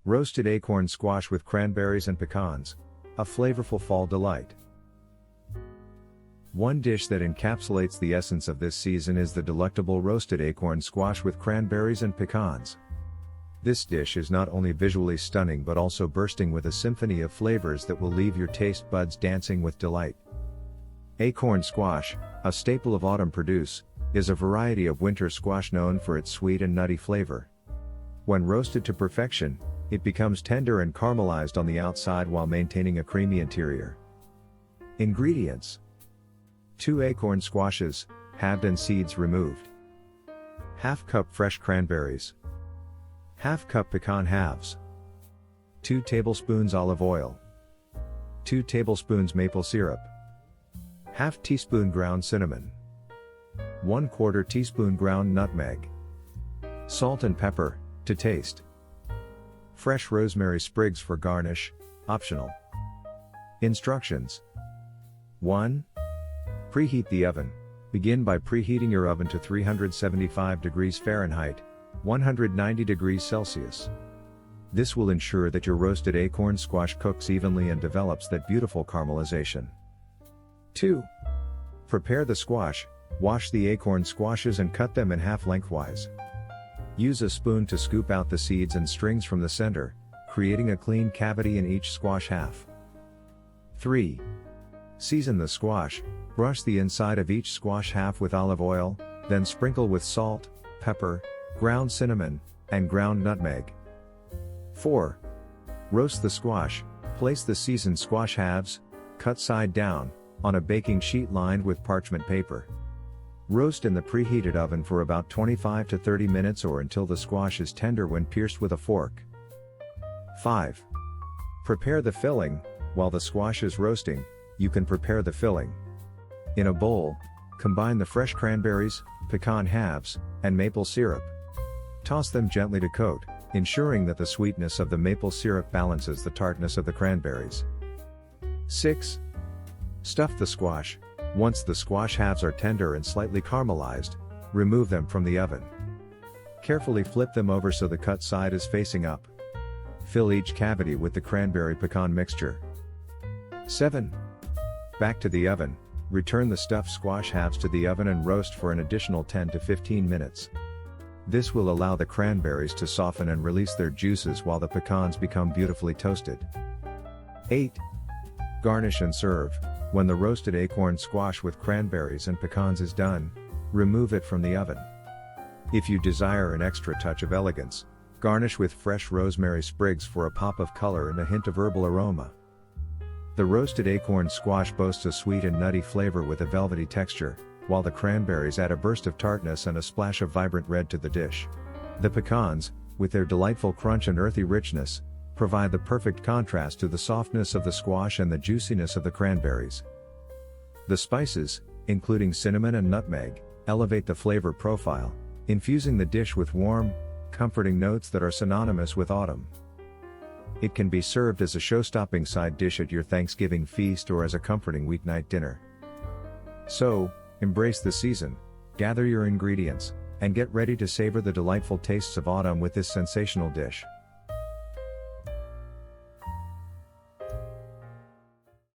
Roasted acorn squash with cranberries and pecans, a flavorful fall delight. One dish that encapsulates the essence of this season is the delectable roasted acorn squash with cranberries and pecans. This dish is not only visually stunning but also bursting with a symphony of flavors that will leave your taste buds dancing with delight. Acorn squash, a staple of autumn produce, is a variety of winter squash known for its sweet and nutty flavor. When roasted to perfection, it becomes tender and caramelized on the outside while maintaining a creamy interior. Ingredients: 2 acorn squashes, halved and seeds removed. Half cup fresh cranberries. Half cup pecan halves. 2 tablespoons olive oil. 2 tablespoons maple syrup. Half teaspoon ground cinnamon. 1/4 teaspoon ground nutmeg. Salt and pepper, to taste. Fresh rosemary sprigs for garnish, optional. Instructions: 1. Preheat the oven. Begin by preheating your oven to 375 degrees Fahrenheit, 190 degrees Celsius. This will ensure that your roasted acorn squash cooks evenly and develops that beautiful caramelization. 2. Prepare the squash. Wash the acorn squashes and cut them in half lengthwise. Use a spoon to scoop out the seeds and strings from the center, creating a clean cavity in each squash half. 3. Season the squash. Brush the inside of each squash half with olive oil, then sprinkle with salt, pepper, ground cinnamon, and ground nutmeg. 4. Roast the squash. Place the seasoned squash halves, cut side down, on a baking sheet lined with parchment paper. Roast in the preheated oven for about 25 to 30 minutes or until the squash is tender when pierced with a fork. 5. Prepare the filling. While the squash is roasting, you can prepare the filling. In a bowl, combine the fresh cranberries, pecan halves, and maple syrup. Toss them gently to coat, ensuring that the sweetness of the maple syrup balances the tartness of the cranberries. 6. Stuff the squash. Once the squash halves are tender and slightly caramelized, remove them from the oven. Carefully flip them over so the cut side is facing up. Fill each cavity with the cranberry pecan mixture. 7. Back to the oven. Return the stuffed squash halves to the oven and roast for an additional 10 to 15 minutes. This will allow the cranberries to soften and release their juices while the pecans become beautifully toasted. 8. Garnish and serve. When the roasted acorn squash with cranberries and pecans is done, remove it from the oven. If you desire an extra touch of elegance, garnish with fresh rosemary sprigs for a pop of color and a hint of herbal aroma. The roasted acorn squash boasts a sweet and nutty flavor with a velvety texture, while the cranberries add a burst of tartness and a splash of vibrant red to the dish. The pecans, with their delightful crunch and earthy richness, provide the perfect contrast to the softness of the squash and the juiciness of the cranberries. The spices, including cinnamon and nutmeg, elevate the flavor profile, infusing the dish with warm, comforting notes that are synonymous with autumn. It can be served as a show-stopping side dish at your Thanksgiving feast or as a comforting weeknight dinner. So, embrace the season, gather your ingredients, and get ready to savor the delightful tastes of autumn with this sensational dish.